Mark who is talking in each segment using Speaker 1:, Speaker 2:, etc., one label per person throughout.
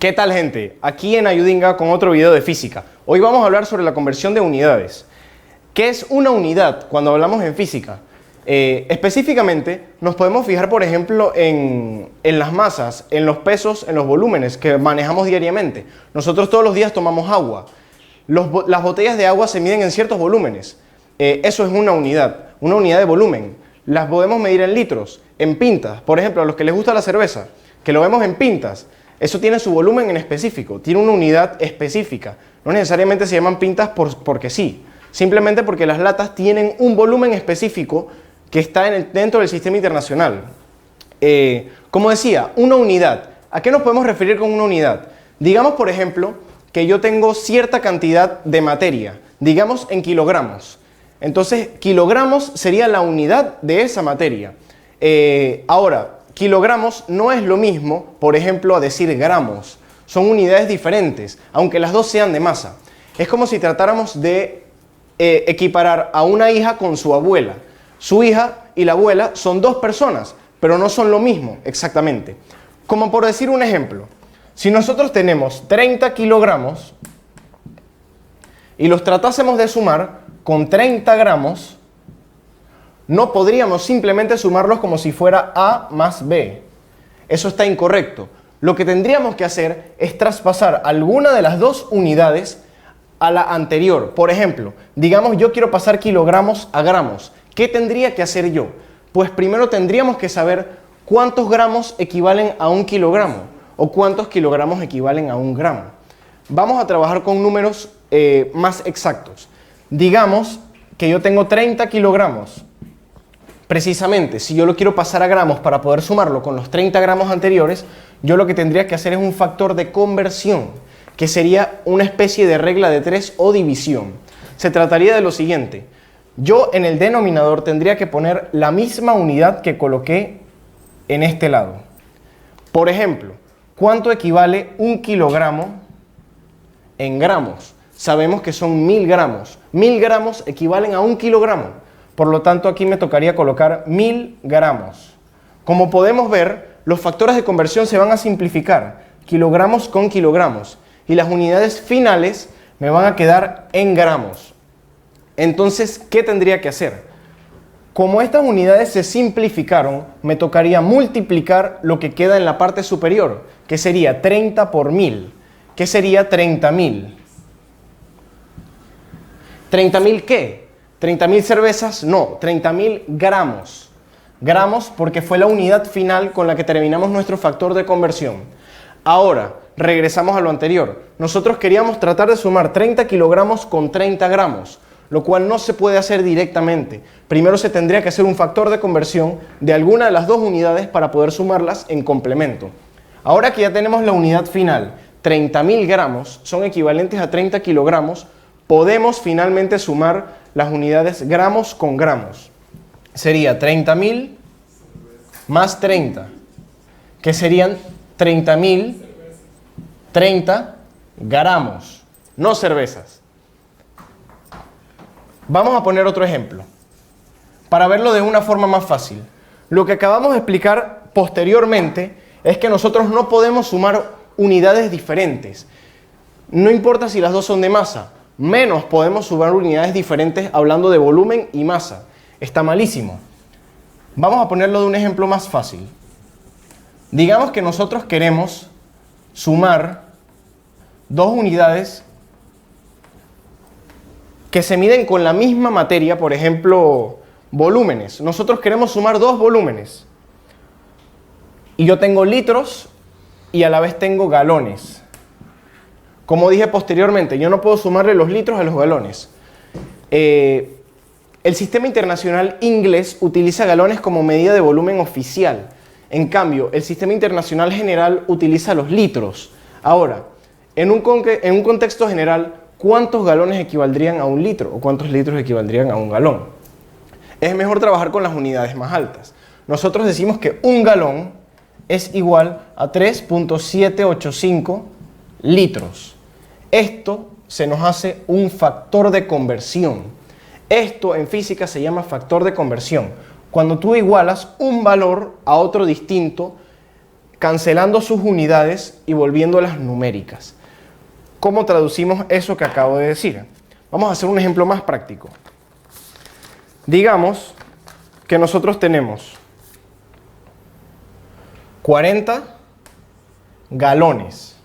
Speaker 1: ¿Qué tal, gente? Aquí en Ayudinga con otro video de física. Hoy vamos a hablar sobre la conversión de unidades. ¿Qué es una unidad cuando hablamos en física? Específicamente nos podemos fijar, por ejemplo, en las masas, en los pesos, en los volúmenes que manejamos diariamente. Nosotros todos los días tomamos agua. Las botellas de agua se miden en ciertos volúmenes. Eso es una unidad de volumen. Las podemos medir en litros, en pintas. Por ejemplo, a los que les gusta la cerveza, que lo vemos en pintas. Eso tiene su volumen en específico, tiene una unidad específica. No necesariamente se llaman pintas porque sí, simplemente porque las latas tienen un volumen específico que está dentro del sistema internacional. Como decía, una unidad. ¿A qué nos podemos referir con una unidad? Digamos, por ejemplo, que yo tengo cierta cantidad de materia, digamos en kilogramos. Entonces, kilogramos sería la unidad de esa materia. Ahora, kilogramos no es lo mismo, por ejemplo, a decir gramos. Son unidades diferentes, aunque las dos sean de masa. Es como si tratáramos de equiparar a una hija con su abuela. Su hija y la abuela son dos personas, pero no son lo mismo exactamente. Como por decir un ejemplo, si nosotros tenemos 30 kilogramos y los tratásemos de sumar con 30 gramos, no podríamos simplemente sumarlos como si fuera A más B. Eso está incorrecto. Lo que tendríamos que hacer es traspasar alguna de las dos unidades a la anterior. Por ejemplo, digamos yo quiero pasar kilogramos a gramos. ¿Qué tendría que hacer yo? Pues primero tendríamos que saber cuántos gramos equivalen a un kilogramo o cuántos kilogramos equivalen a un gramo. Vamos a trabajar con números más exactos. Digamos que yo tengo 30 kilogramos. Precisamente, si yo lo quiero pasar a gramos para poder sumarlo con los 30 gramos anteriores, yo lo que tendría que hacer es un factor de conversión, que sería una especie de regla de 3 o división. Se trataría de lo siguiente. Yo en el denominador tendría que poner la misma unidad que coloqué en este lado. Por ejemplo, ¿cuánto equivale un kilogramo en gramos? Sabemos que son 1000 gramos. 1000 gramos equivalen a un kilogramo. Por lo tanto, aquí me tocaría colocar 1000 gramos. Como podemos ver, los factores de conversión se van a simplificar, kilogramos con kilogramos, y las unidades finales me van a quedar en gramos. Entonces, ¿qué tendría que hacer? Como estas unidades se simplificaron, me tocaría multiplicar lo que queda en la parte superior, que sería 30 por 1000, que sería 30.000. ¿30.000 qué? ¿30.000 cervezas? No, 30.000 gramos. Gramos porque fue la unidad final con la que terminamos nuestro factor de conversión. Ahora, regresamos a lo anterior. Nosotros queríamos tratar de sumar 30 kilogramos con 30 gramos, lo cual no se puede hacer directamente. Primero se tendría que hacer un factor de conversión de alguna de las dos unidades para poder sumarlas en complemento. Ahora que ya tenemos la unidad final, 30.000 gramos son equivalentes a 30 kilogramos, podemos finalmente sumar las unidades gramos con gramos. Sería 30.000 más 30, que serían 30.000, 30 gramos, no cervezas. Vamos a poner otro ejemplo, para verlo de una forma más fácil. Lo que acabamos de explicar posteriormente es que nosotros no podemos sumar unidades diferentes. No importa si las dos son de masa, menos podemos sumar unidades diferentes hablando de volumen y masa. Está malísimo. Vamos a ponerlo de un ejemplo más fácil. Digamos que nosotros queremos sumar dos unidades que se miden con la misma materia, por ejemplo, volúmenes. Nosotros queremos sumar dos volúmenes. Y yo tengo litros y a la vez tengo galones. Como dije posteriormente, yo no puedo sumarle los litros a los galones. El sistema internacional inglés utiliza galones como medida de volumen oficial. En cambio, el sistema internacional general utiliza los litros. Ahora, en un contexto general, ¿cuántos galones equivaldrían a un litro? ¿O cuántos litros equivaldrían a un galón? Es mejor trabajar con las unidades más altas. Nosotros decimos que un galón es igual a 3.785 litros. Esto se nos hace un factor de conversión. Esto en física se llama factor de conversión. Cuando tú igualas un valor a otro distinto cancelando sus unidades y volviéndolas numéricas. ¿Cómo traducimos eso que acabo de decir? Vamos a hacer un ejemplo más práctico. Digamos que nosotros tenemos 40 galones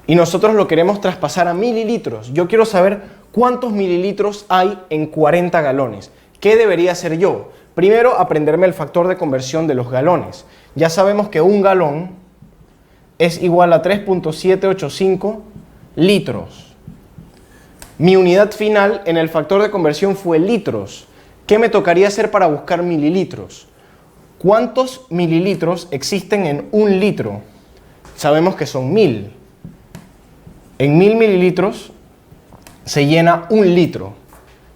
Speaker 1: y nosotros lo queremos traspasar a mililitros. Yo quiero saber cuántos mililitros hay en 40 galones. ¿Qué debería hacer yo? Primero, aprenderme el factor de conversión de los galones. Ya sabemos que un galón es igual a 3.785 litros. Mi unidad final en el factor de conversión fue litros. ¿Qué me tocaría hacer para buscar mililitros? ¿Cuántos mililitros existen en un litro? Sabemos que son 1000. En 1000 mililitros se llena un litro.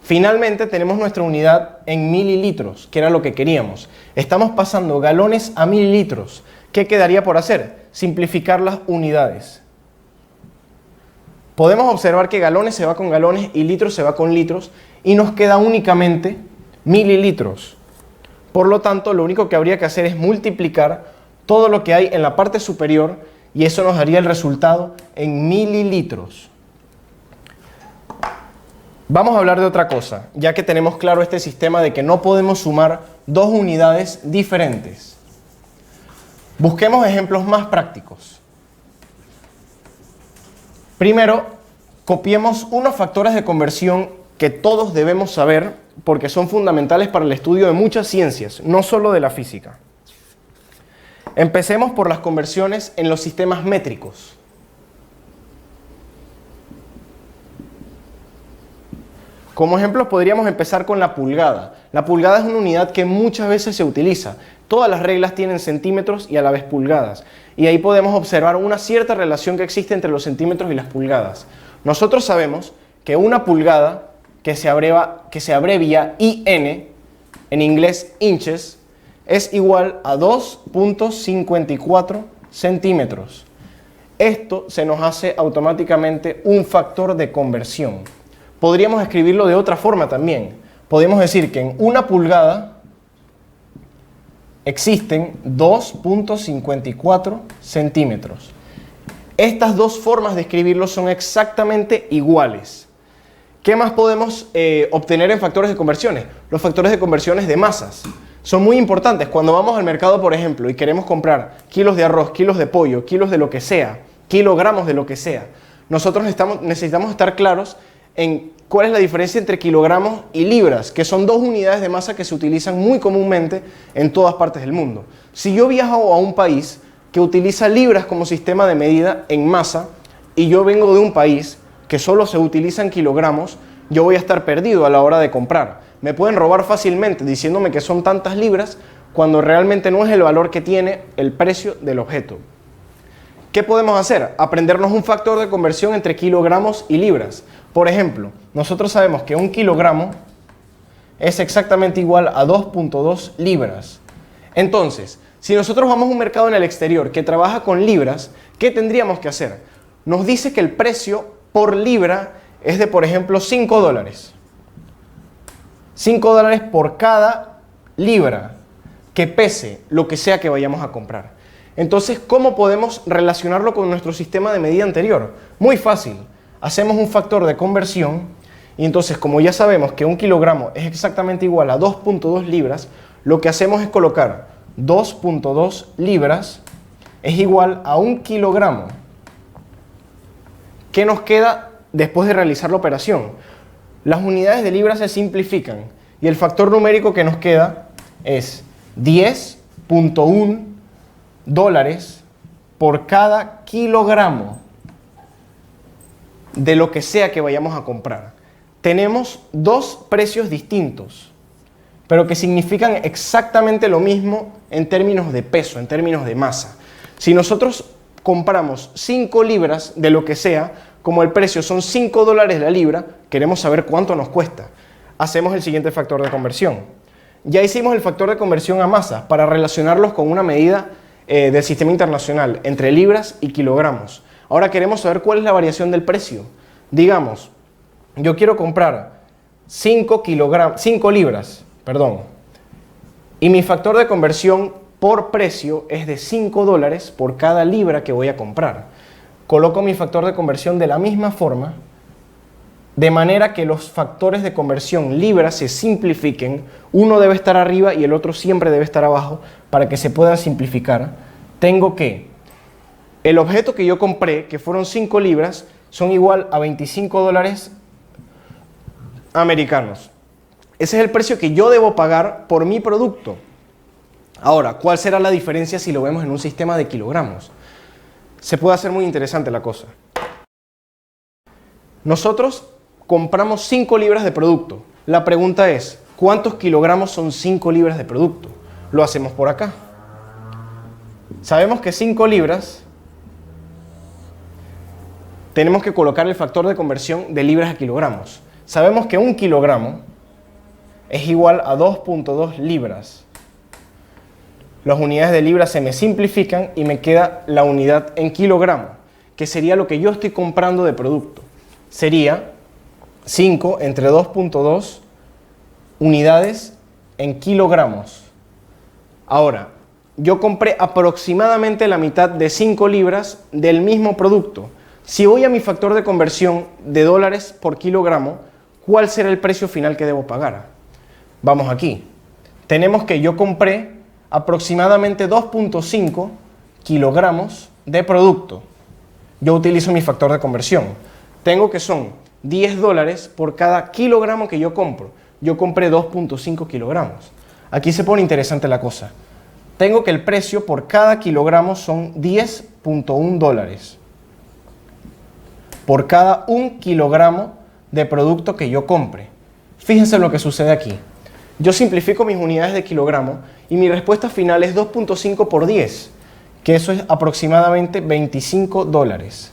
Speaker 1: Finalmente tenemos nuestra unidad en mililitros, que era lo que queríamos. Estamos pasando galones a mililitros. ¿Qué quedaría por hacer? Simplificar las unidades. Podemos observar que galones se va con galones y litros se va con litros y nos queda únicamente mililitros. Por lo tanto, lo único que habría que hacer es multiplicar todo lo que hay en la parte superior y eso nos daría el resultado en mililitros. Vamos a hablar de otra cosa, ya que tenemos claro este sistema de que no podemos sumar dos unidades diferentes. Busquemos ejemplos más prácticos. Primero, copiemos unos factores de conversión que todos debemos saber porque son fundamentales para el estudio de muchas ciencias, no solo de la física. Empecemos por las conversiones en los sistemas métricos. Como ejemplo podríamos empezar con la pulgada. La pulgada es una unidad que muchas veces se utiliza. Todas las reglas tienen centímetros y a la vez pulgadas. Y ahí podemos observar una cierta relación que existe entre los centímetros y las pulgadas. Nosotros sabemos que una pulgada, que se abrevia IN, en inglés inches, es igual a 2.54 centímetros. Esto se nos hace automáticamente un factor de conversión. Podríamos escribirlo de otra forma también. Podemos decir que en una pulgada existen 2.54 centímetros. Estas dos formas de escribirlo son exactamente iguales. ¿Qué más podemos obtener en factores de conversiones? Los factores de conversiones de masas. Son muy importantes. Cuando vamos al mercado, por ejemplo, y queremos comprar kilos de arroz, kilos de pollo, kilos de lo que sea, kilogramos de lo que sea, nosotros necesitamos estar claros en cuál es la diferencia entre kilogramos y libras, que son dos unidades de masa que se utilizan muy comúnmente en todas partes del mundo. Si yo viajo a un país que utiliza libras como sistema de medida en masa y yo vengo de un país que solo se utilizan kilogramos, yo voy a estar perdido a la hora de comprar. Me pueden robar fácilmente diciéndome que son tantas libras cuando realmente no es el valor que tiene el precio del objeto. ¿Qué podemos hacer? Aprendernos un factor de conversión entre kilogramos y libras. Por ejemplo, nosotros sabemos que un kilogramo es exactamente igual a 2.2 libras. Entonces, si nosotros vamos a un mercado en el exterior que trabaja con libras, ¿qué tendríamos que hacer? Nos dice que el precio por libra es de, por ejemplo, $5. $5 por cada libra que pese lo que sea que vayamos a comprar. Entonces, ¿cómo podemos relacionarlo con nuestro sistema de medida anterior? Muy fácil. Hacemos un factor de conversión y entonces, como ya sabemos que un kilogramo es exactamente igual a 2.2 libras, lo que hacemos es colocar 2.2 libras es igual a 1 kilogramo. ¿Qué nos queda después de realizar la operación? Las unidades de libras se simplifican y el factor numérico que nos queda es 10.1 dólares por cada kilogramo de lo que sea que vayamos a comprar. Tenemos dos precios distintos, pero que significan exactamente lo mismo en términos de peso, en términos de masa. Si nosotros compramos 5 libras de lo que sea, como el precio son $5 la libra, queremos saber cuánto nos cuesta. Hacemos el siguiente factor de conversión. Ya hicimos el factor de conversión a masa para relacionarlos con una medida del sistema internacional entre libras y kilogramos. Ahora queremos saber cuál es la variación del precio. Digamos, yo quiero comprar 5 libras, Y mi factor de conversión por precio es de $5 por cada libra que voy a comprar. Coloco mi factor de conversión de la misma forma, de manera que los factores de conversión libras se simplifiquen. Uno debe estar arriba y el otro siempre debe estar abajo para que se puedan simplificar. Tengo que el objeto que yo compré, que fueron 5 libras, son igual a $25 americanos. Ese es el precio que yo debo pagar por mi producto. Ahora, ¿cuál será la diferencia si lo vemos en un sistema de kilogramos? Se puede hacer muy interesante la cosa. Nosotros compramos 5 libras de producto. La pregunta es, ¿cuántos kilogramos son 5 libras de producto? Lo hacemos por acá. Sabemos que 5 libras, tenemos que colocar el factor de conversión de libras a kilogramos. Sabemos que 1 kilogramo es igual a 2.2 libras. Las unidades de libras se me simplifican y me queda la unidad en kilogramo, que sería lo que yo estoy comprando de producto. Sería 5 entre 2.2 unidades en kilogramos. Ahora, yo compré aproximadamente la mitad de 5 libras del mismo producto. Si voy a mi factor de conversión de dólares por kilogramo, ¿cuál será el precio final que debo pagar? Vamos aquí. Tenemos que yo compré aproximadamente 2.5 kilogramos de producto. Yo utilizo mi factor de conversión. Tengo que son $10 por cada kilogramo que yo compro. Yo compré 2.5 kilogramos. Aquí se pone interesante la cosa. Tengo que el precio por cada kilogramo son $10.1 por cada 1 kilogramo de producto que yo compre. Fíjense lo que sucede aquí. Yo simplifico mis unidades de kilogramo y mi respuesta final es 2.5 por 10, que eso es aproximadamente $25.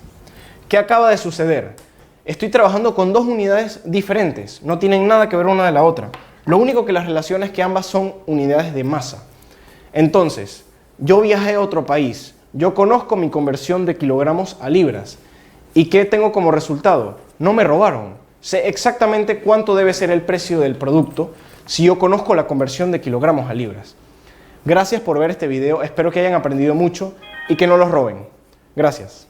Speaker 1: ¿Qué acaba de suceder? Estoy trabajando con dos unidades diferentes, no tienen nada que ver una de la otra. Lo único que las relaciona es que ambas son unidades de masa. Entonces, yo viajé a otro país, yo conozco mi conversión de kilogramos a libras. ¿Y qué tengo como resultado? No me robaron. Sé exactamente cuánto debe ser el precio del producto si yo conozco la conversión de kilogramos a libras. Gracias por ver este video, espero que hayan aprendido mucho y que no los roben. Gracias.